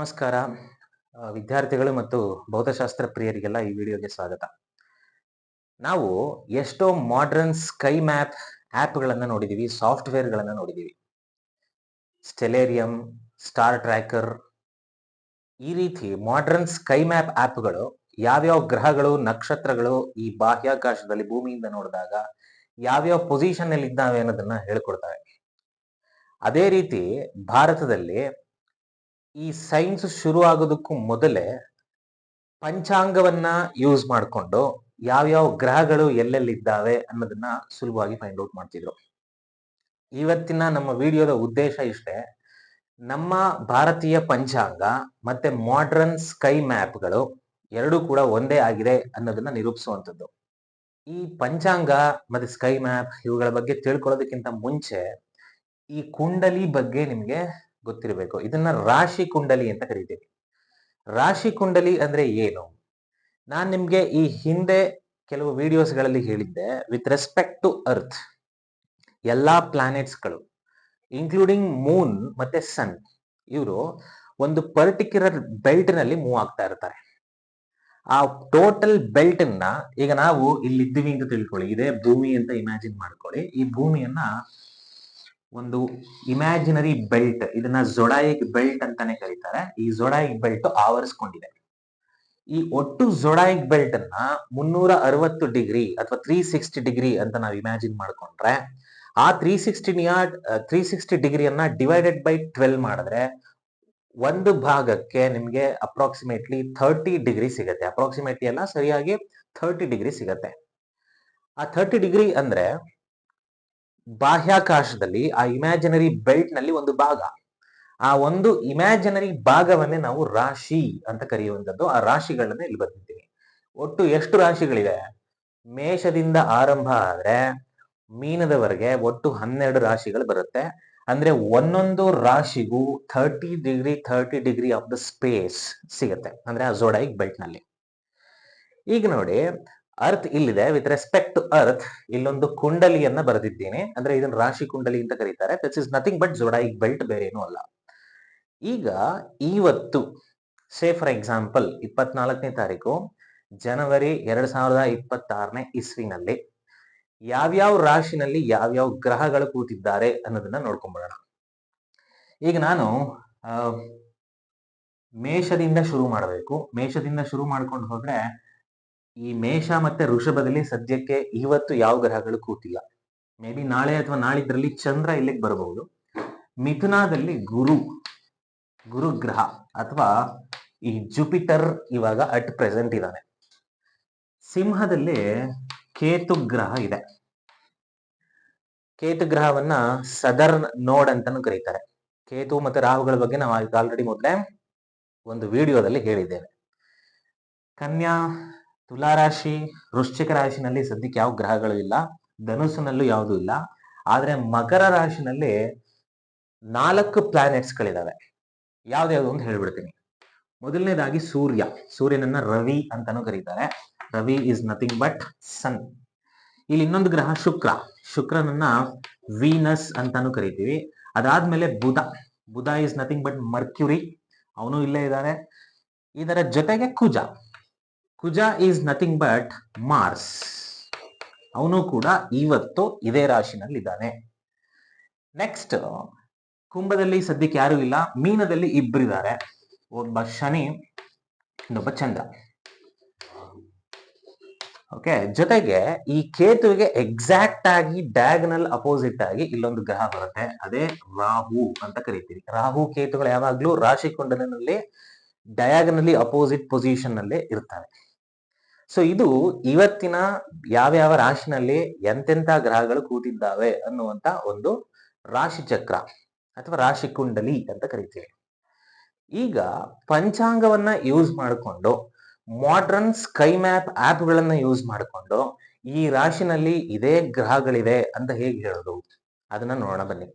ನಮಸ್ಕಾರ ವಿದ್ಯಾರ್ಥಿಗಳು ಮತ್ತು ಭೌತಶಾಸ್ತ್ರ ಪ್ರಿಯರಿಗೆಲ್ಲ ಈ ವಿಡಿಯೋಗೆ ಸ್ವಾಗತ. ನಾವು ಎಷ್ಟೋ ಮಾಡರ್ನ್ ಸ್ಕೈ ಮ್ಯಾಪ್ ಆ್ಯಪ್ಗಳನ್ನು ನೋಡಿದೀವಿ, ಸಾಫ್ಟ್ವೇರ್ಗಳನ್ನು ನೋಡಿದೀವಿ. ಸ್ಟೆಲೇರಿಯಂ, ಸ್ಟಾರ್ ಟ್ರ್ಯಾಕರ್, ಈ ರೀತಿ ಮಾಡರ್ನ್ ಸ್ಕೈ ಮ್ಯಾಪ್ ಆ್ಯಪ್ಗಳು ಯಾವ್ಯಾವ ಗ್ರಹಗಳು, ನಕ್ಷತ್ರಗಳು ಈ ಬಾಹ್ಯಾಕಾಶದಲ್ಲಿ ಭೂಮಿಯಿಂದ ನೋಡಿದಾಗ ಯಾವ್ಯಾವ ಪೊಸಿಷನ್ ಅಲ್ಲಿ ಇದ್ದಾವೆ ಅನ್ನೋದನ್ನ ಹೇಳ್ಕೊಡ್ತವೆ. ಅದೇ ರೀತಿ ಭಾರತದಲ್ಲಿ ಈ ಸೈನ್ಸ್ ಶುರು ಆಗೋದಕ್ಕೂ ಮೊದಲೇ ಪಂಚಾಂಗವನ್ನ ಯೂಸ್ ಮಾಡಿಕೊಂಡು ಯಾವ್ಯಾವ ಗ್ರಹಗಳು ಎಲ್ಲೆಲ್ಲಿದ್ದಾವೆ ಅನ್ನೋದನ್ನ ಸುಲಭವಾಗಿ ಫೈಂಡ್ ಔಟ್ ಮಾಡ್ತಿದ್ರು. ಇವತ್ತಿನ ನಮ್ಮ ವಿಡಿಯೋದ ಉದ್ದೇಶ ಇಷ್ಟೇ, ನಮ್ಮ ಭಾರತೀಯ ಪಂಚಾಂಗ ಮತ್ತೆ ಮಾಡರ್ನ್ ಸ್ಕೈ ಮ್ಯಾಪ್ಗಳು ಎರಡೂ ಕೂಡ ಒಂದೇ ಆಗಿದೆ ಅನ್ನೋದನ್ನ ನಿರೂಪಿಸುವಂಥದ್ದು. ಈ ಪಂಚಾಂಗ ಮತ್ತೆ ಸ್ಕೈ ಮ್ಯಾಪ್ ಇವುಗಳ ಬಗ್ಗೆ ತಿಳ್ಕೊಳ್ಳೋದಕ್ಕಿಂತ ಮುಂಚೆ ಈ ಕುಂಡಲಿ ಬಗ್ಗೆ ನಿಮ್ಗೆ ಗೊತ್ತಿರಬೇಕು. ಇದನ್ನ ರಾಶಿ ಕುಂಡಲಿ ಅಂತ ಕರಿತೀವಿ. ರಾಶಿ ಕುಂಡಲಿ ಅಂದ್ರೆ ಏನು? ನಾನ್ ನಿಮ್ಗೆ ಈ ಹಿಂದೆ ಕೆಲವು ವಿಡಿಯೋಸ್ಗಳಲ್ಲಿ ಹೇಳಿದ್ದೆ, ವಿತ್ ರೆಸ್ಪೆಕ್ಟ್ ಟು ಅರ್ತ್ ಎಲ್ಲಾ ಪ್ಲಾನೆಟ್ಸ್ಗಳು ಇನ್ಕ್ಲೂಡಿಂಗ್ ಮೂನ್ ಮತ್ತೆ ಸನ್ ಇವರು ಒಂದು ಪರ್ಟಿಕ್ಯುಲರ್ ಬೆಲ್ಟ್ ನಲ್ಲಿ ಮೂವ್ ಆಗ್ತಾ ಇರ್ತಾರೆ. ಆ ಟೋಟಲ್ ಬೆಲ್ಟ್ ನ ಈಗ ನಾವು ಇಲ್ಲಿದ್ದೀವಿ ಅಂತ ತಿಳ್ಕೊಳ್ಳಿ, ಇದೇ ಭೂಮಿ ಅಂತ ಇಮ್ಯಾಜಿನ್ ಮಾಡ್ಕೊಳ್ಳಿ. ಈ ಭೂಮಿಯನ್ನ ಒಂದು ಇಮ್ಯಾಜಿನರಿ ಬೆಲ್ಟ್, ಇದನ್ನ ಝೊಡಾಯಿಕ್ ಬೆಲ್ಟ್ ಅಂತಾನೆ ಕರೀತಾರೆ. ಈ ಝೊಡಾಯಿಕ್ ಬೆಲ್ಟ್ ಆವರಿಸ್ಕೊಂಡಿದೆ. ಈ ಒಟ್ಟು ಝೊಡಾಯಿಕ್ ಬೆಲ್ಟ್ ಅನ್ನ 360 ಡಿಗ್ರಿ ಅಥವಾ 360 ಡಿಗ್ರಿ ಅಂತ ನಾವು ಇಮ್ಯಾಜಿನ್ ಮಾಡ್ಕೊಂಡ್ರೆ, ಆ 360 ಡಿಗ್ರಿಯನ್ನ ಡಿವೈಡೆಡ್ ಬೈ 12 ಮಾಡಿದ್ರೆ ಒಂದು ಭಾಗಕ್ಕೆ ನಿಮ್ಗೆ ಅಪ್ರಾಕ್ಸಿಮೇಟ್ಲಿ 30 ಡಿಗ್ರಿ ಸಿಗತ್ತೆ. ಅಪ್ರಾಕ್ಸಿಮೇಟ್ಲಿ ಅಲ್ಲ, ಸರಿಯಾಗಿ 30 ಡಿಗ್ರಿ ಸಿಗತ್ತೆ. ಆ 30 ಡಿಗ್ರಿ ಅಂದ್ರೆ ಬಾಹ್ಯಾಕಾಶದಲ್ಲಿ ಆ ಇಮ್ಯಾಜಿನರಿ ಬೆಲ್ಟ್ ನಲ್ಲಿ ಒಂದು ಭಾಗ. ಆ ಒಂದು ಇಮ್ಯಾಜಿನರಿ ಭಾಗವನ್ನೇ ನಾವು ರಾಶಿ ಅಂತ ಕರೆಯುವಂಥದ್ದು. ಆ ರಾಶಿಗಳನ್ನ ಇಲ್ಲಿ ಬರ್ತಿದ್ದೀನಿ. ಒಟ್ಟು ಎಷ್ಟು ರಾಶಿಗಳಿವೆ? ಮೇಷದಿಂದ ಆರಂಭ ಆದ್ರೆ ಮೀನದವರೆಗೆ ಒಟ್ಟು 12 ರಾಶಿಗಳು ಬರುತ್ತೆ. ಅಂದ್ರೆ ಒಂದೊಂದು ರಾಶಿಗೂ 30 ಡಿಗ್ರಿ ಆಫ್ ದ ಸ್ಪೇಸ್ ಸಿಗುತ್ತೆ, ಅಂದ್ರೆ ಆ ಝೊಡಾಯಿಕ್ ಬೆಲ್ಟ್ ನಲ್ಲಿ. ಈಗ ನೋಡಿ, ಅರ್ತ್ ಇಲ್ಲಿದೆ. ವಿತ್ ರೆಸ್ಪೆಕ್ಟ್ ಟು ಅರ್ತ್ ಇಲ್ಲೊಂದು ಕುಂಡಲಿಯನ್ನ ಬರೆದಿದ್ದೀನಿ, ಅಂದ್ರೆ ಇದನ್ನ ರಾಶಿ ಕುಂಡಲಿ ಅಂತ ಕರೀತಾರೆ. This is nothing but zodiac belt, ಬೇರೆ ಏನೂ ಅಲ್ಲ. ಈಗ ಇವತ್ತು ಸೇ ಫಾರ್ ಎಕ್ಸಾಂಪಲ್ 24ನೇ ತಾರೀಕು ಜನವರಿ 2026ನೇ ಇಸ್ವಿನಲ್ಲಿ ಯಾವ್ಯಾವ ರಾಶಿನಲ್ಲಿ ಯಾವ್ಯಾವ ಗ್ರಹಗಳು ಕೂತಿದ್ದಾರೆ ಅನ್ನೋದನ್ನ ನೋಡ್ಕೊಂಡ್ಬಿಡೋಣ. ಈಗ ನಾನು ಮೇಷದಿಂದ ಶುರು ಮಾಡಬೇಕು. ಮೇಷದಿಂದ ಶುರು ಮಾಡ್ಕೊಂಡು ಹೋದ್ರೆ ಈ ಮೇಷ ಮತ್ತೆ ವೃಷಭದಲ್ಲಿ ಸದ್ಯಕ್ಕೆ ಇವತ್ತು ಯಾವ ಗ್ರಹಗಳು ಕೂತಿಲ್ಲ. ಮೇ ಬಿ ನಾಳೆ ಅಥವಾ ನಾಳಿದ್ರಲ್ಲಿ ಚಂದ್ರ ಇಲ್ಲಿಗೆ ಬರಬಹುದು. ಮಿಥುನದಲ್ಲಿ ಗುರು ಗ್ರಹ ಅಥವಾ ಈ ಜುಪಿಟರ್ ಇವಾಗ ಅಟ್ ಪ್ರೆಸೆಂಟ್ ಇದ್ದಾನೆ. ಸಿಂಹದಲ್ಲಿ ಕೇತು ಗ್ರಹ ಇದೆ. ಕೇತು ಗ್ರಹವನ್ನ ಸದರ್ನ್ ನೋಡ್ ಅಂತಾನು ಕರೀತಾರೆ. ಕೇತು ಮತ್ತೆ ರಾಹುಗಳ ಬಗ್ಗೆ ನಾವು ಆಲ್ರೆಡಿ ಮೊದಲೇ ಒಂದು ವಿಡಿಯೋದಲ್ಲಿ ಹೇಳಿದ್ದೇವೆ. ಕನ್ಯಾ, ತುಲಾರಾಶಿ, ವೃಶ್ಚಿಕ ರಾಶಿನಲ್ಲಿ ಸದ್ಯಕ್ಕೆ ಯಾವ ಗ್ರಹಗಳು ಇಲ್ಲ. ಧನುಸ್ಸಿನಲ್ಲೂ ಯಾವುದೂ ಇಲ್ಲ. ಆದ್ರೆ ಮಕರ ರಾಶಿನಲ್ಲಿ 4 ಪ್ಲಾನೆಟ್ಸ್ಗಳಿದಾವೆ. ಯಾವ್ದ್ಯಾವ್ದು ಅಂತ ಹೇಳ್ಬಿಡ್ತೀನಿ. ಮೊದಲನೇದಾಗಿ ಸೂರ್ಯನನ್ನ ರವಿ ಅಂತಾನು ಕರೀತಾರೆ. ರವಿ ಇಸ್ ನಥಿಂಗ್ ಬಟ್ ಸನ್. ಇಲ್ಲಿ ಇನ್ನೊಂದು ಗ್ರಹ ಶುಕ್ರನನ್ನ ವೀನಸ್ ಅಂತಾನು ಕರಿತೀವಿ. ಅದಾದ್ಮೇಲೆ ಬುಧ ಇಸ್ ನಥಿಂಗ್ ಬಟ್ ಮರ್ಕ್ಯುರಿ, ಅವನು ಇಲ್ಲೇ ಇದ್ದಾನೆ. ಇದರ ಜೊತೆಗೆ ಕುಜ ಈಸ್ ನಥಿಂಗ್ ಬಟ್ ಮಾರ್ಸ್, ಅವನು ಕೂಡ ಇವತ್ತು ಇದೇ ರಾಶಿನಲ್ಲಿ ಇದ್ದಾನೆ. ನೆಕ್ಸ್ಟ್ ಕುಂಭದಲ್ಲಿ ಸದ್ಯಕ್ಕೆ ಯಾರು ಇಲ್ಲ. ಮೀನದಲ್ಲಿ ಇಬ್ಬರಿದ್ದಾರೆ, ಒಬ್ಬ ಶನಿ, ಇನ್ನೊಬ್ಬ ಚಂದ್ರ. ಓಕೆ, ಜೊತೆಗೆ ಈ ಕೇತುವಿಗೆ ಎಕ್ಸಾಕ್ಟ್ ಆಗಿ ಡಯಾಗನಲ್ ಅಪೋಸಿಟ್ ಆಗಿ ಇಲ್ಲೊಂದು ಗ್ರಹ ಬರುತ್ತೆ, ಅದೇ ರಾಹು ಅಂತ ಕರಿತೀವಿ. ರಾಹು ಕೇತುಗಳು ಯಾವಾಗ್ಲೂ ರಾಶಿ ಕುಂಡಲಿನಲ್ಲಿ ಡಯಾಗನಲಿ ಅಪೋಸಿಟ್ ಪೊಸಿಷನ್ ನಲ್ಲೇ ಇರ್ತವೆ. ಸೊ ಇದು ಇವತ್ತಿನ ಯಾವ್ಯಾವ ರಾಶಿನಲ್ಲಿ ಎಂತೆಂತ ಗ್ರಹಗಳು ಕೂತಿದ್ದಾವೆ ಅನ್ನುವಂತ ಒಂದು ರಾಶಿ ಚಕ್ರ ಅಥವಾ ರಾಶಿ ಕುಂಡಲಿ ಅಂತ ಕರಿತೀವಿ. ಈಗ ಪಂಚಾಂಗವನ್ನ ಯೂಸ್ ಮಾಡಿಕೊಂಡು, ಮಾಡರ್ನ್ ಸ್ಕೈ ಮ್ಯಾಪ್ ಆಪ್ಗಳನ್ನ ಯೂಸ್ ಮಾಡಿಕೊಂಡು ಈ ರಾಶಿನಲ್ಲಿ ಇದೇ ಗ್ರಹಗಳಿವೆ ಅಂತ ಹೇಗೆ ಹೇಳೋದು, ಅದನ್ನ ನೋಡೋಣ ಬನ್ನಿ.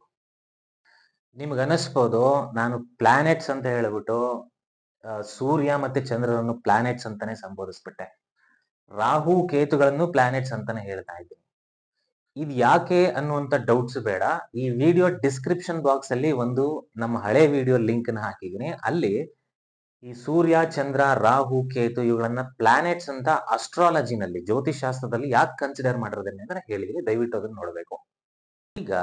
ನಿಮ್ಗೆ ಅನಿಸ್ಬೋದು ನಾನು ಪ್ಲಾನೆಟ್ಸ್ ಅಂತ ಹೇಳ್ಬಿಟ್ಟು ಸೂರ್ಯ ಮತ್ತೆ ಚಂದ್ರರನ್ನು ಪ್ಲಾನೆಟ್ಸ್ ಅಂತಾನೆ ಸಂಬೋಧಿಸ್ಬಿಟ್ಟೆ, ರಾಹು ಕೇತುಗಳನ್ನು ಪ್ಲಾನೆಟ್ಸ್ ಅಂತಾನೆ ಹೇಳ್ತಾ ಇದ್ದೀನಿ. ಇದು ಯಾಕೆ ಅನ್ನುವಂತ ಡೌಟ್ಸ್ ಬೇಡ. ಈ ವಿಡಿಯೋ ಡಿಸ್ಕ್ರಿಪ್ಷನ್ ಬಾಕ್ಸ್ ಅಲ್ಲಿ ಒಂದು ನಮ್ಮ ಹಳೆ ವಿಡಿಯೋ ಲಿಂಕ್ ನ ಹಾಕಿದ್ದೀನಿ. ಅಲ್ಲಿ ಈ ಸೂರ್ಯ, ಚಂದ್ರ, ರಾಹು, ಕೇತು ಇವುಗಳನ್ನ ಪ್ಲಾನೆಟ್ಸ್ ಅಂತ ಅಸ್ಟ್ರಾಲಜಿನಲ್ಲಿ ಜ್ಯೋತಿಷಾಸ್ತ್ರದಲ್ಲಿ ಯಾಕೆ ಕನ್ಸಿಡರ್ ಮಾಡಿರೋದನ್ನ ಅಂದ್ರೆ ಹೇಳಿದೀನಿ, ದಯವಿಟ್ಟು ಅದನ್ನ ನೋಡಬೇಕು. ಈಗ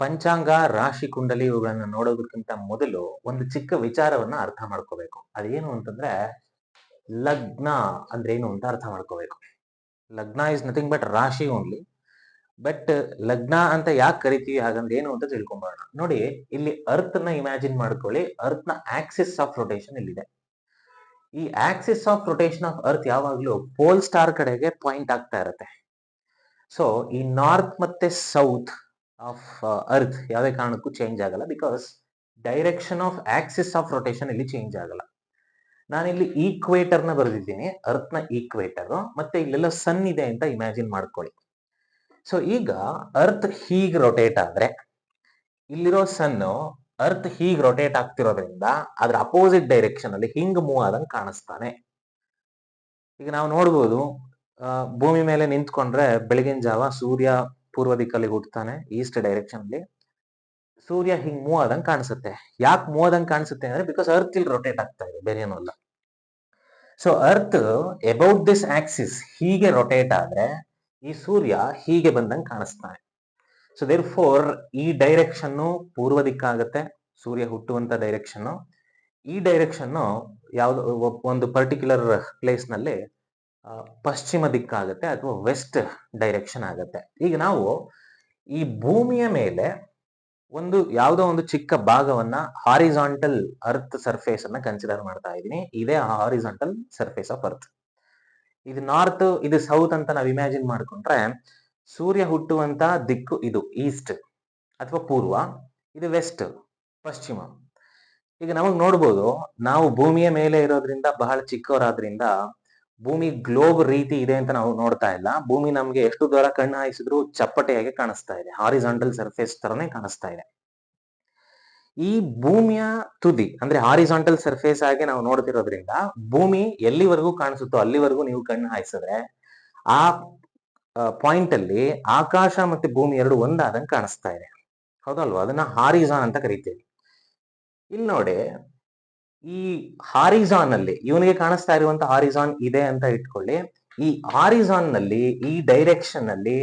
ಪಂಚಾಂಗ, ರಾಶಿ ಕುಂಡಲಿ ಇವುಗಳನ್ನ ನೋಡೋದಕ್ಕಿಂತ ಮೊದಲು ಒಂದು ಚಿಕ್ಕ ವಿಚಾರವನ್ನ ಅರ್ಥ ಮಾಡ್ಕೋಬೇಕು. ಅದೇನು ಅಂತಂದ್ರೆ ಲಗ್ನ ಅಂದ್ರೆ ಏನು ಅಂತ ಅರ್ಥ ಮಾಡ್ಕೋಬೇಕು. ಲಗ್ನ ಇಸ್ ನಥಿಂಗ್ ಬಟ್ ರಾಶಿ ಓನ್ಲಿ. ಬಟ್ ಲಗ್ನ ಅಂತ ಯಾಕೆ ಕರಿತೀವಿ ಹಾಗಂದ್ರೆ ಏನು ಅಂತ ತಿಳ್ಕೊಂಬೋಣ. ನೋಡಿ, ಇಲ್ಲಿ ಅರ್ತ್ ನ ಇಮ್ಯಾಜಿನ್ ಮಾಡ್ಕೊಳ್ಳಿ. ಅರ್ತ್ ನ ಆಕ್ಸಿಸ್ ಆಫ್ ರೊಟೇಷನ್ ಇಲ್ಲಿದೆ. ಈ Axis of rotation of earth ಯಾವಾಗ್ಲೂ ಪೋಲ್ ಸ್ಟಾರ್ ಕಡೆಗೆ ಪಾಯಿಂಟ್ ಆಗ್ತಾ ಇರುತ್ತೆ. ಸೊ ಈ ನಾರ್ತ್ ಮತ್ತೆ ಸೌತ್ ಆಫ್ ಅರ್ತ್ ಯಾವುದೇ ಕಾರಣಕ್ಕೂ ಚೇಂಜ್ ಆಗಲ್ಲ, because direction of Axis of rotation ಇಲ್ಲಿ ಚೇಂಜ್ ಆಗಲ್ಲ. ನಾನಿಲ್ಲಿ ಈಕ್ವೇಟರ್ ನ ಬರೆದಿದ್ದೀನಿ, ಅರ್ತ್ ನ ಈಕ್ವೇಟರ್, ಮತ್ತೆ ಇಲ್ಲೆಲ್ಲ ಸನ್ ಇದೆ ಅಂತ ಇಮ್ಯಾಜಿನ್ ಮಾಡ್ಕೊಳ್ಳಿ. ಸೊ ಈಗ ಅರ್ತ್ ಹೀಗ್ ರೊಟೇಟ್ ಆದ್ರೆ ಇಲ್ಲಿರೋ ಸನ್ ಅರ್ತ್ ಹೀಗ್ ರೊಟೇಟ್ ಆಗ್ತಿರೋದ್ರಿಂದ ಅದ್ರ ಅಪೋಸಿಟ್ ಡೈರೆಕ್ಷನ್ ಅಲ್ಲಿ ಹಿಂಗ್ ಮೂವ್ ಆದಂಗೆ ಕಾಣಿಸ್ತಾನೆ. ಈಗ ನಾವು ನೋಡ್ಬೋದು, ಭೂಮಿ ಮೇಲೆ ನಿಂತ್ಕೊಂಡ್ರೆ ಬೆಳಗಿನ ಜಾವ ಸೂರ್ಯ ಪೂರ್ವ ದಿಕ್ಕಲ್ಲಿ ಹುಟ್ಟುತ್ತಾನೆ, ಈಸ್ಟ್ ಡೈರೆಕ್ಷನ್ ಅಲ್ಲಿ. ಸೂರ್ಯ ಹಿಂಗ್ ಮೂವ್ ಆದಂಗೆ ಕಾಣಿಸುತ್ತೆ. ಯಾಕೆ ಮೂವ್ ಆದಂಗೆ ಕಾಣಿಸುತ್ತೆ ಅಂದ್ರೆ ಬಿಕಾಸ್ ಅರ್ತ್ ಇಲ್ಲಿ ರೊಟೇಟ್ ಆಗ್ತಾ ಇದೆ, ಬೇರೆ ಏನೂ ಅಲ್ಲ. So earth about this Axis ಹೀಗೆ ರೊಟೇಟ್ ಆದ್ರೆ ಈ ಸೂರ್ಯ ಹೀಗೆ ಬಂದಂಗೆ ಕಾಣಿಸ್ತಾನೆ. ಸೊ ದೇರ್ ಫೋರ್ ಈ ಡೈರೆಕ್ಷನ್ ಪೂರ್ವ ದಿಕ್ಕಾಗತ್ತೆ, ಸೂರ್ಯ ಹುಟ್ಟುವಂತ ಡೈರೆಕ್ಷನ್. ಈ ಡೈರೆಕ್ಷನ್ ಯಾವ್ದು ಒಂದು ಪರ್ಟಿಕ್ಯುಲರ್ ಪ್ಲೇಸ್ ನಲ್ಲಿ ಪಶ್ಚಿಮ ದಿಕ್ಕಾಗತ್ತೆ ಅಥವಾ ವೆಸ್ಟ್ ಡೈರೆಕ್ಷನ್ ಆಗತ್ತೆ. ಈಗ ನಾವು ಈ ಭೂಮಿಯ ಮೇಲೆ ಯಾವುದೋ ಒಂದು ಚಿಕ್ಕ ಭಾಗವನ್ನ ಹಾರಿಜಾಂಟಲ್ ಅರ್ತ್ ಸರ್ಫೇಸ್ ಅನ್ನ ಕನ್ಸಿಡರ್ ಮಾಡ್ತಾ ಇದ್ದೀನಿ. ಇದೇ ಹಾರಿಜಾಂಟಲ್ ಸರ್ಫೇಸ್ ಆಫ್ ಅರ್ತ್. ಇದು ನಾರ್ತ್, ಇದು ಸೌತ್ ಅಂತ ನಾವು ಇಮ್ಯಾಜಿನ್ ಮಾಡ್ಕೊಂಡ್ರೆ ಸೂರ್ಯ ಹುಟ್ಟುವಂತ ದಿಕ್ಕು ಇದು ಈಸ್ಟ್ ಅಥವಾ ಪೂರ್ವ, ಇದು ವೆಸ್ಟ್ ಪಶ್ಚಿಮ. ಈಗ ನಮಗ್ ನೋಡ್ಬೋದು, ನಾವು ಭೂಮಿಯ ಮೇಲೆ ಇರೋದ್ರಿಂದ ಬಹಳ ಚಿಕ್ಕವರಾದ್ರಿಂದ ಭೂಮಿ ಗ್ಲೋಬ್ ರೀತಿ ಇದೆ ಅಂತ ನಾವು ನೋಡ್ತಾ ಇಲ್ಲ. ಭೂಮಿ ನಮ್ಗೆ ಎಷ್ಟು ದೂರ ಕಣ್ಣು ಹಾಯಿಸಿದ್ರು ಚಪ್ಪಟೆಯಾಗಿ ಕಾಣಿಸ್ತಾ ಇದೆ, ಹಾರಿಜಾಂಟಲ್ ಸರ್ಫೇಸ್ ತರನೇ ಕಾಣಿಸ್ತಾ ಇದೆ. ಈ ಭೂಮಿಯ ತುದಿ ಅಂದ್ರೆ ಹಾರಿಜಾಂಟಲ್ ಸರ್ಫೇಸ್ ಆಗಿ ನಾವು ನೋಡ್ತಿರೋದ್ರಿಂದ ಭೂಮಿ ಎಲ್ಲಿವರೆಗೂ ಕಾಣಿಸುತ್ತೋ ಅಲ್ಲಿವರೆಗೂ ನೀವು ಕಣ್ಣು ಹಾಯಿಸಿದ್ರೆ ಆ ಪಾಯಿಂಟ್ ಅಲ್ಲಿ ಆಕಾಶ ಮತ್ತೆ ಭೂಮಿ ಎರಡು ಒಂದಾದಂಗೆ ಕಾಣಿಸ್ತಾ ಇದೆ, ಹೌದಲ್ವಾ? ಅದನ್ನ ಹಾರಿಜಾನ್ ಅಂತ ಕರಿತೀವಿ. ಇಲ್ಲಿ ನೋಡಿ, ಈ ಹಾರಿಜಾನ್ ಅಲ್ಲಿ ಇವನಿಗೆ ಕಾಣಿಸ್ತಾ ಇರುವಂತ ಹಾರಿಜಾನ್ ಇದೆ ಅಂತ ಇಟ್ಕೊಳ್ಳಿ. ಈ ಹಾರಿಜಾನ್ ನಲ್ಲಿ ಈ ಡೈರೆಕ್ಷನ್ ಅಲ್ಲಿ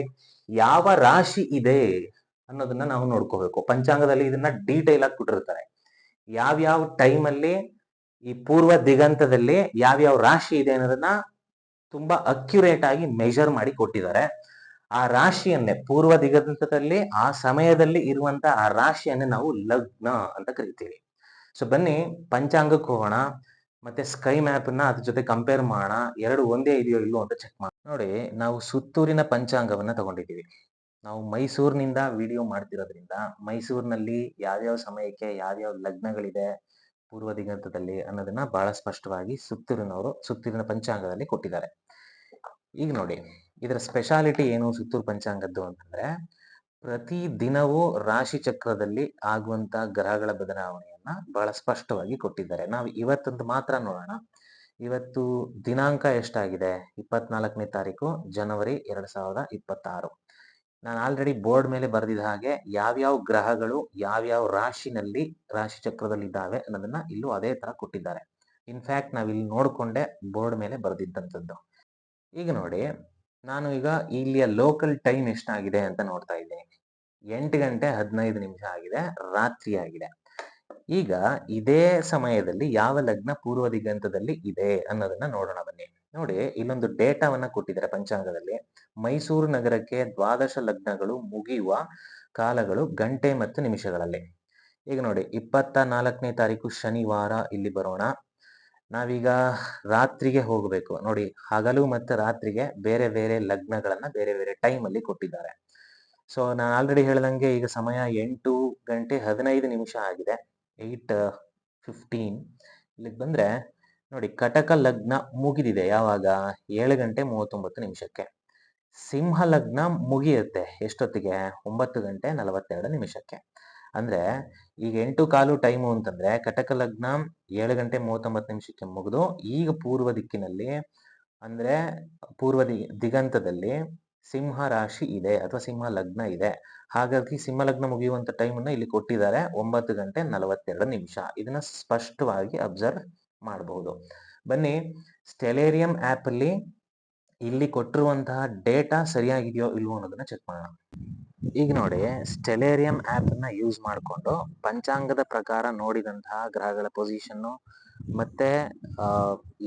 ಯಾವ ರಾಶಿ ಇದೆ ಅನ್ನೋದನ್ನ ನಾವು ನೋಡ್ಕೋಬೇಕು. ಪಂಚಾಂಗದಲ್ಲಿ ಇದನ್ನ ಡೀಟೇಲ್ ಆಗಿ ಕೊಟ್ಟಿರ್ತಾರೆ. ಯಾವ್ಯಾವ ಟೈಮ್ ಅಲ್ಲಿ ಈ ಪೂರ್ವ ದಿಗಂತದಲ್ಲಿ ಯಾವ್ಯಾವ ರಾಶಿ ಇದೆ ಅನ್ನೋದನ್ನ ತುಂಬಾ ಅಕ್ಯುರೇಟ್ ಆಗಿ ಮೆಜರ್ ಮಾಡಿ ಕೊಟ್ಟಿದ್ದಾರೆ. ಆ ರಾಶಿಯನ್ನೇ ಪೂರ್ವ ದಿಗಂತದಲ್ಲಿ ಆ ಸಮಯದಲ್ಲಿ ಇರುವಂತ ಆ ರಾಶಿಯನ್ನೇ ನಾವು ಲಗ್ನ ಅಂತ ಕರಿತೀವಿ. ಸೊ ಬನ್ನಿ ಪಂಚಾಂಗಕ್ಕೆ ಹೋಗೋಣ, ಮತ್ತೆ ಸ್ಕೈ ಮ್ಯಾಪ್ ನ ಅದ್ರ ಜೊತೆ ಕಂಪೇರ್ ಮಾಡೋಣ. ಎರಡು ಒಂದೇ ಇದೆಯೋ ಇಲ್ಲೋ ಅಂತ ಚೆಕ್ ಮಾಡಿ. ನೋಡಿ, ನಾವು ಸುತ್ತೂರಿನ ಪಂಚಾಂಗವನ್ನ ತಗೊಂಡಿದ್ದೀವಿ. ನಾವು ಮೈಸೂರಿನಿಂದ ವಿಡಿಯೋ ಮಾಡ್ತಿರೋದ್ರಿಂದ ಮೈಸೂರಿನಲ್ಲಿ ಯಾವ್ಯಾವ ಸಮಯಕ್ಕೆ ಯಾವ್ಯಾವ ಲಗ್ನಗಳಿದೆ ಪೂರ್ವ ದಿಗಂತದಲ್ಲಿ ಅನ್ನೋದನ್ನ ಬಹಳ ಸ್ಪಷ್ಟವಾಗಿ ಸುತ್ತೂರಿನ ಪಂಚಾಂಗದಲ್ಲಿ ಕೊಟ್ಟಿದ್ದಾರೆ. ಈಗ ನೋಡಿ, ಇದರ ಸ್ಪೆಷಾಲಿಟಿ ಏನು ಸುತ್ತೂರು ಪಂಚಾಂಗದ್ದು ಅಂತಂದ್ರೆ ಪ್ರತಿ ದಿನವೂ ರಾಶಿ ಚಕ್ರದಲ್ಲಿ ಆಗುವಂತ ಗ್ರಹಗಳ ಬದಲಾವಣೆಯನ್ನ ಬಹಳ ಸ್ಪಷ್ಟವಾಗಿ ಕೊಟ್ಟಿದ್ದಾರೆ. ನಾವು ಇವತ್ತಂದು ಮಾತ್ರ ನೋಡೋಣ. ಇವತ್ತು ದಿನಾಂಕ ಎಷ್ಟಾಗಿದೆ? 24ನೇ ತಾರೀಕು ಜನವರಿ 2026. ನಾನು ಆಲ್ರೆಡಿ ಬೋರ್ಡ್ ಮೇಲೆ ಬರೆದಿದ್ದ ಹಾಗೆ ಯಾವ್ಯಾವ ಗ್ರಹಗಳು ಯಾವ್ಯಾವ ರಾಶಿ ಚಕ್ರದಲ್ಲಿ ಇದ್ದಾವೆ ಅನ್ನೋದನ್ನ ಇಲ್ಲೂ ಅದೇ ತರ ಕೊಟ್ಟಿದ್ದಾರೆ. ಇನ್ಫ್ಯಾಕ್ಟ್ ನಾವಿಲ್ಲಿ ನೋಡ್ಕೊಂಡೆ ಬೋರ್ಡ್ ಮೇಲೆ ಬರೆದಿದ್ದಂಥದ್ದು. ಈಗ ನೋಡಿ, ನಾನು ಈಗ ಇಲ್ಲಿಯ ಲೋಕಲ್ ಟೈಮ್ ಎಷ್ಟಾಗಿದೆ ಅಂತ ನೋಡ್ತಾ ಇದ್ದೀನಿ. 8 ಗಂಟೆ 15 ನಿಮಿಷ ಆಗಿದೆ, ರಾತ್ರಿ ಆಗಿದೆ. ಈಗ ಇದೇ ಸಮಯದಲ್ಲಿ ಯಾವ ಲಗ್ನ ಪೂರ್ವ ದಿಗಂತದಲ್ಲಿ ಇದೆ ಅನ್ನೋದನ್ನ ನೋಡೋಣ ಬನ್ನಿ. ನೋಡಿ, ಇಲ್ಲೊಂದು ಡೇಟಾವನ್ನ ಕೊಟ್ಟಿದ್ದಾರೆ ಪಂಚಾಂಗದಲ್ಲಿ. ಮೈಸೂರು ನಗರಕ್ಕೆ ದ್ವಾದಶ ಲಗ್ನಗಳು ಮುಗಿಯುವ ಕಾಲಗಳು ಗಂಟೆ ಮತ್ತು ನಿಮಿಷಗಳಲ್ಲಿ. ಈಗ ನೋಡಿ, 24ನೇ ತಾರೀಕು ಶನಿವಾರ ಇಲ್ಲಿ ಬರೋಣ. ನಾವೀಗ ರಾತ್ರಿಗೆ ಹೋಗಬೇಕು. ನೋಡಿ, ಹಗಲು ಮತ್ತು ರಾತ್ರಿಗೆ ಬೇರೆ ಬೇರೆ ಲಗ್ನಗಳನ್ನ ಬೇರೆ ಬೇರೆ ಟೈಮ್ ಅಲ್ಲಿ ಕೊಟ್ಟಿದ್ದಾರೆ. ಸೊ ನಾನು ಆಲ್ರೆಡಿ ಹೇಳ್ದಂಗೆ ಈಗ ಸಮಯ 8 ಗಂಟೆ 15 ನಿಮಿಷ ಆಗಿದೆ, 8:15. ಇಲ್ಲಿಗೆ ಬಂದ್ರೆ ನೋಡಿ, ಕಟಕ ಲಗ್ನ ಮುಗಿದಿದೆ ಯಾವಾಗ? 7 ಗಂಟೆ 39 ನಿಮಿಷಕ್ಕೆ. ಸಿಂಹ ಲಗ್ನ ಮುಗಿಯುತ್ತೆ ಎಷ್ಟೊತ್ತಿಗೆ? 9 ಗಂಟೆ 42 ನಿಮಿಷಕ್ಕೆ. ಅಂದ್ರೆ ಈಗ 8:15 ಟೈಮು ಅಂತಂದ್ರೆ ಕಟಕ ಲಗ್ನ 7 ಗಂಟೆ 39 ನಿಮಿಷಕ್ಕೆ ಮುಗಿದು ಈಗ ಪೂರ್ವ ದಿಕ್ಕಿನಲ್ಲಿ ಅಂದ್ರೆ ಪೂರ್ವ ದಿಗಂತದಲ್ಲಿ ಸಿಂಹ ರಾಶಿ ಇದೆ ಅಥವಾ ಸಿಂಹ ಲಗ್ನ ಇದೆ. ಹಾಗಾಗಿ ಸಿಂಹ ಲಗ್ನ ಮುಗಿಯುವಂತ ಟೈಮ್ ಅನ್ನ ಇಲ್ಲಿ ಕೊಟ್ಟಿದ್ದಾರೆ, 9 ಗಂಟೆ 42 ನಿಮಿಷ. ಇದನ್ನ ಸ್ಪಷ್ಟವಾಗಿ ಅಬ್ಸರ್ವ್ ಮಾಡಬಹುದು. ಬನ್ನಿ ಸ್ಟೆಲೇರಿಯಂ ಆಪ್ ಅಲ್ಲಿ ಇಲ್ಲಿ ಕೊಟ್ಟಿರುವಂತಹ ಡೇಟಾ ಸರಿಯಾಗಿದೆಯೋ ಇಲ್ವೋ ಅನ್ನೋದನ್ನ ಚೆಕ್ ಮಾಡೋಣ. ಈಗ ನೋಡಿ, ಸ್ಟೆಲೇರಿಯಂ ಆಪ್ ಅನ್ನ ಯೂಸ್ ಮಾಡಿಕೊಂಡು ಪಂಚಾಂಗದ ಪ್ರಕಾರ ನೋಡಿದಂತಹ ಗ್ರಹಗಳ ಪೊಸಿಷನ್ ಮತ್ತೆ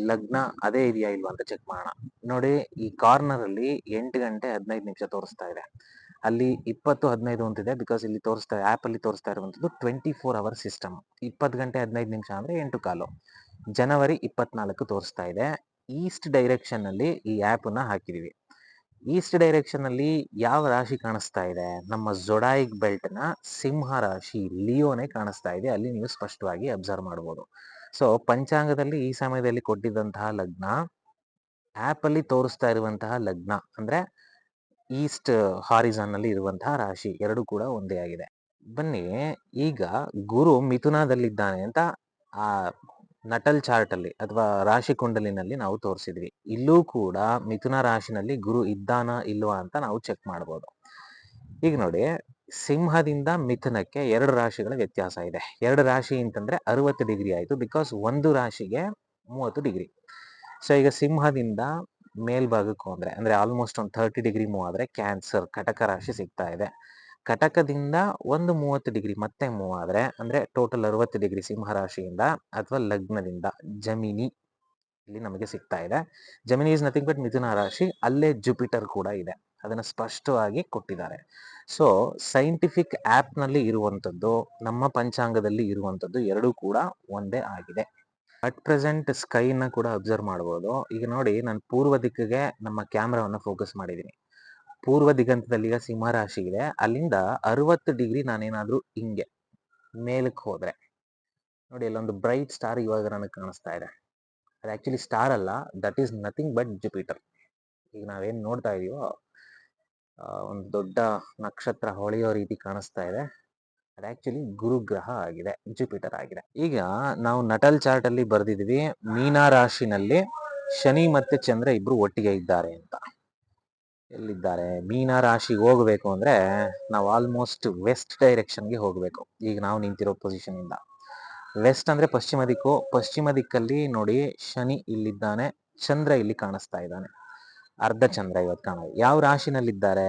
ಲಗ್ನ ಅದೇ ಇದೆಯಾ ಇಲ್ವಾ ಅಂತ ಚೆಕ್ ಮಾಡೋಣ. ನೋಡಿ, ಈ ಕಾರ್ನರ್ ಅಲ್ಲಿ 8 ಗಂಟೆ 15 ನಿಮಿಷ ತೋರಿಸ್ತಾ ಇದೆ, ಅಲ್ಲಿ 20:15 ಅಂತಿದೆ. ಬಿಕಾಸ್ ಇಲ್ಲಿ ಆಪ್ ಅಲ್ಲಿ ತೋರಿಸ್ತಾ ಇರುವಂತದ್ದು 24 ಅವರ್ ಸಿಸ್ಟಮ್. 20 ಗಂಟೆ 15 ನಿಮಿಷ ಅಂದ್ರೆ 8 ಕಾಲು. ಜನವರಿ 24 ತೋರಿಸ್ತಾ ಇದೆ. ಈಸ್ಟ್ ಡೈರೆಕ್ಷನ್ ಅಲ್ಲಿ ಈ ಆಪ್ ಅನ್ನ ಹಾಕಿದೀವಿ. ಈಸ್ಟ್ ಡೈರೆಕ್ಷನ್ ಅಲ್ಲಿ ಯಾವ ರಾಶಿ ಕಾಣಿಸ್ತಾ ಇದೆ? ನಮ್ಮ ಜೊಡಾಯಿಕ್ ಬೆಲ್ಟ್ ನ ಸಿಂಹ ರಾಶಿ, ಲಿಯೋನೇ ಕಾಣಿಸ್ತಾ ಇದೆ. ಅಲ್ಲಿ ನೀವು ಸ್ಪಷ್ಟವಾಗಿ ಅಬ್ಸರ್ವ್ ಮಾಡಬಹುದು. ಸೊ ಪಂಚಾಂಗದಲ್ಲಿ ಈ ಸಮಯದಲ್ಲಿ ಕೊಟ್ಟಿದ್ದಂತಹ ಲಗ್ನ, ಆಪ್ ಅಲ್ಲಿ ತೋರಿಸ್ತಾ ಇರುವಂತಹ ಲಗ್ನ ಅಂದ್ರೆ ಈಸ್ಟ್ ಹಾರಿಜಾನ್ ಅಲ್ಲಿ ಇರುವಂತಹ ರಾಶಿ ಎರಡು ಕೂಡ ಒಂದೇ ಆಗಿದೆ. ಬನ್ನಿ, ಈಗ ಗುರು ಮಿಥುನದಲ್ಲಿದ್ದಾನೆ ಅಂತ ಆ ನಟಲ್ ಚಾರ್ಟ್ ಅಲ್ಲಿ ಅಥವಾ ರಾಶಿ ಕುಂಡಲಿನಲ್ಲಿ ನಾವು ತೋರಿಸಿದ್ವಿ. ಇಲ್ಲೂ ಕೂಡ ಮಿಥುನ ರಾಶಿನಲ್ಲಿ ಗುರು ಇದ್ದಾನ ಇಲ್ವಾ ಅಂತ ನಾವು ಚೆಕ್ ಮಾಡಬಹುದು. ಈಗ ನೋಡಿ, ಸಿಂಹದಿಂದ ಮಿಥುನಕ್ಕೆ 2 ರಾಶಿಗಳ ವ್ಯತ್ಯಾಸ ಇದೆ. 2 ರಾಶಿ ಅಂತಂದ್ರೆ 60 ಡಿಗ್ರಿ ಆಯ್ತು. ಬಿಕಾಸ್ ಒಂದು ರಾಶಿಗೆ 30 ಡಿಗ್ರಿ. ಸೊ ಈಗ ಸಿಂಹದಿಂದ ಮೇಲ್ಭಾಗಕ್ಕೆ ಹೋದ್ರೆ ಅಂದ್ರೆ ಆಲ್ಮೋಸ್ಟ್ ಒಂದು 30 ಡಿಗ್ರಿ ಮೂವ್ ಆದ್ರೆ ಕ್ಯಾನ್ಸರ್, ಕಟಕ ರಾಶಿ ಸಿಗ್ತಾ ಇದೆ. ಕಟಕದಿಂದ ಒಂದು 30 ಡಿಗ್ರಿ ಮತ್ತೆ ಮೂವ್ ಆದ್ರೆ ಅಂದ್ರೆ ಟೋಟಲ್ 60 ಡಿಗ್ರಿ ಸಿಂಹ ರಾಶಿಯಿಂದ ಅಥವಾ ಲಗ್ನದಿಂದ ಜಮಿನಿ ಇಲ್ಲಿ ನಮಗೆ ಸಿಗ್ತಾ ಇದೆ. ಜಮಿನಿ ಇಸ್ ನಥಿಂಗ್ ಬಟ್ ಮಿಥುನ ರಾಶಿ. ಅಲ್ಲೇ ಜುಪಿಟರ್ ಕೂಡ ಇದೆ, ಅದನ್ನ ಸ್ಪಷ್ಟವಾಗಿ ಕೊಟ್ಟಿದ್ದಾರೆ. ಸೊ ಸೈಂಟಿಫಿಕ್ ಆಪ್ ನಲ್ಲಿ ಇರುವಂತದ್ದು, ನಮ್ಮ ಪಂಚಾಂಗದಲ್ಲಿ ಇರುವಂತದ್ದು ಎರಡೂ ಕೂಡ ಒಂದೇ ಆಗಿದೆ. ಅಟ್ ಪ್ರೆಸೆಂಟ್ ಸ್ಕೈನ ಕೂಡ ಅಬ್ಸರ್ವ್ ಮಾಡಬಹುದು. ಈಗ ನೋಡಿ, ನಾನು ಪೂರ್ವ ದಿಕ್ಕಿಗೆ ನಮ್ಮ ಕ್ಯಾಮ್ರಾವನ್ನ ಫೋಕಸ್ ಮಾಡಿದ್ದೀನಿ. ಪೂರ್ವ ದಿಗಂತದಲ್ಲಿ ಈಗ ಸಿಂಹ ರಾಶಿ ಇದೆ. ಅಲ್ಲಿಂದ 60 ಡಿಗ್ರಿ ನಾನೇನಾದ್ರೂ ಹಿಂಗೆ ಮೇಲಕ್ಕೆ ಹೋದ್ರೆ ನೋಡಿ, ಅಲ್ಲೊಂದು ಬ್ರೈಟ್ ಸ್ಟಾರ್ ಇವಾಗ ನನಗೆ ಕಾಣಿಸ್ತಾ ಇದೆ. ಅದು ಆಕ್ಚುಲಿ ಸ್ಟಾರ್ ಅಲ್ಲ, that is nothing but Jupiter. ಈಗ ನಾವೇನ್ ನೋಡ್ತಾ ಇದೀವೋ ಒಂದು ದೊಡ್ಡ ನಕ್ಷತ್ರ ಹೊಳೆಯೋ ರೀತಿ ಕಾಣಿಸ್ತಾ ಇದೆ. ಅದು ಆಕ್ಚುಲಿ ಗುರುಗ್ರಹ ಆಗಿದೆ, ಜುಪಿಟರ್ ಆಗಿದೆ. ಈಗ ನಾವು ನಟಲ್ ಚಾರ್ಟ್ ಅಲ್ಲಿ ಬರ್ದಿದ್ವಿ ಮೀನ ರಾಶಿನಲ್ಲಿ ಶನಿ ಮತ್ತೆ ಚಂದ್ರ ಇಬ್ರು ಒಟ್ಟಿಗೆ ಇದ್ದಾರೆ ಅಂತ. ಎಲ್ಲಿದ್ದಾರೆ? ಮೀನ ರಾಶಿಗೆ ಹೋಗ್ಬೇಕು ಅಂದ್ರೆ ನಾವು ಆಲ್ಮೋಸ್ಟ್ ವೆಸ್ಟ್ ಡೈರೆಕ್ಷನ್ಗೆ ಹೋಗ್ಬೇಕು. ಈಗ ನಾವು ನಿಂತಿರೋ ಪೊಸಿಷನ್ ಇಂದ ವೆಸ್ಟ್ ಅಂದ್ರೆ ಪಶ್ಚಿಮ ದಿಕ್ಕು. ಪಶ್ಚಿಮ ದಿಕ್ಕಲ್ಲಿ ನೋಡಿ, ಶನಿ ಇಲ್ಲಿದ್ದಾನೆ, ಚಂದ್ರ ಇಲ್ಲಿ ಕಾಣಿಸ್ತಾ ಇದ್ದಾನೆ. ಅರ್ಧ ಚಂದ್ರ ಇವತ್ತು ಕಾಣೋದು. ಯಾವ ರಾಶಿನಲ್ಲಿದ್ದಾರೆ?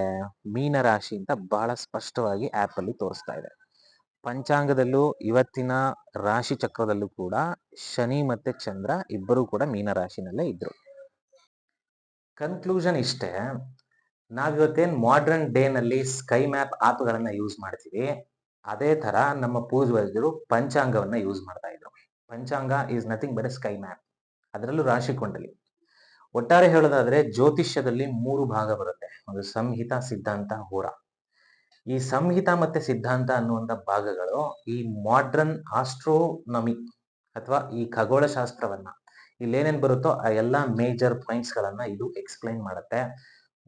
ಮೀನ ರಾಶಿ ಅಂತ ಬಹಳ ಸ್ಪಷ್ಟವಾಗಿ ಆಪ್ ಅಲ್ಲಿ ತೋರಿಸ್ತಾ ಇದೆ. ಪಂಚಾಂಗದಲ್ಲೂ ಇವತ್ತಿನ ರಾಶಿ ಚಕ್ರದಲ್ಲೂ ಕೂಡ ಶನಿ ಮತ್ತೆ ಚಂದ್ರ ಇಬ್ಬರು ಕೂಡ ಮೀನ ರಾಶಿನಲ್ಲೇ ಇದ್ರು. ಕನ್ಕ್ಲೂಷನ್ ಇಷ್ಟೇ, ನಾವಿವತ್ತೇನ್ ಮಾಡರ್ನ್ ಡೇ ನಲ್ಲಿ ಸ್ಕೈ ಮ್ಯಾಪ್ ಆಪ್ಗಳನ್ನ ಯೂಸ್ ಮಾಡ್ತೀವಿ, ಅದೇ ತರ ನಮ್ಮ ಪೂರ್ವಜರು ಪಂಚಾಂಗವನ್ನ ಯೂಸ್ ಮಾಡ್ತಾ ಇದ್ರು. ಪಂಚಾಂಗ is nothing but sky map, ಅದರಲ್ಲೂ ರಾಶಿ ಕೊಂಡಲಿ. ಒಟ್ಟಾರೆ ಹೇಳೋದಾದ್ರೆ ಜ್ಯೋತಿಷ್ಯದಲ್ಲಿ 3 ಭಾಗ ಬರುತ್ತೆ. ಒಂದು ಸಂಹಿತ, ಸಿದ್ಧಾಂತ, ಹೋರ. ಈ ಸಂಹಿತ ಮತ್ತೆ ಸಿದ್ಧಾಂತ ಅನ್ನುವಂಥ ಭಾಗಗಳು ಈ ಮಾಡರ್ನ್ ಆಸ್ಟ್ರೋನಮಿ ಅಥವಾ ಈ ಖಗೋಳ ಶಾಸ್ತ್ರವನ್ನ ಇಲ್ಲೇನೇನ್ ಬರುತ್ತೋ ಆ ಎಲ್ಲಾ ಮೇಜರ್ ಪಾಯಿಂಟ್ಸ್ ಗಳನ್ನ ಇದು ಎಕ್ಸ್ಪ್ಲೈನ್ ಮಾಡುತ್ತೆ.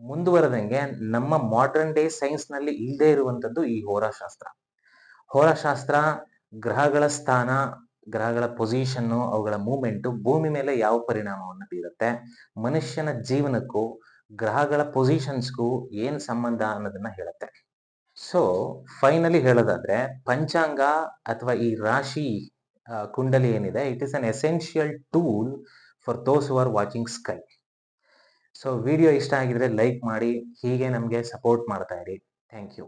ಮುಂದುವರೆದಂಗೆ ನಮ್ಮ ಮಾಡರ್ನ್ ಡೇ ಸೈನ್ಸ್ ನಲ್ಲಿ ಇಲ್ಲದೆ ಇರುವಂತದ್ದು ಈ ಹೋರಾಶಾಸ್ತ್ರ. ಹೋರಾಶಾಸ್ತ್ರ ಗ್ರಹಗಳ ಸ್ಥಾನ, ಗ್ರಹಗಳ ಪೊಸಿಷನ್, ಅವುಗಳ ಮೂವ್ಮೆಂಟ್ ಭೂಮಿ ಮೇಲೆ ಯಾವ ಪರಿಣಾಮವನ್ನು ಬೀರುತ್ತೆ, ಮನುಷ್ಯನ ಜೀವನಕ್ಕೂ ಗ್ರಹಗಳ ಪೊಸಿಷನ್ಸ್ಗೂ ಏನ್ ಸಂಬಂಧ ಅನ್ನೋದನ್ನ ಹೇಳುತ್ತೆ. ಸೊ ಫೈನಲಿ ಹೇಳೋದಾದ್ರೆ ಪಂಚಾಂಗ ಅಥವಾ ಈ ರಾಶಿ ಕುಂಡಲಿ ಏನಿದೆ, it is an essential tool for those who are watching sky. So video ಇಷ್ಟ ಆಗಿದ್ರೆ ಲೈಕ್ ಮಾಡಿ, ಹೀಗೆ ನಮಗೆ ಸಪೋರ್ಟ್ ಮಾಡ್ತಾ ಇರಿ. Thank you.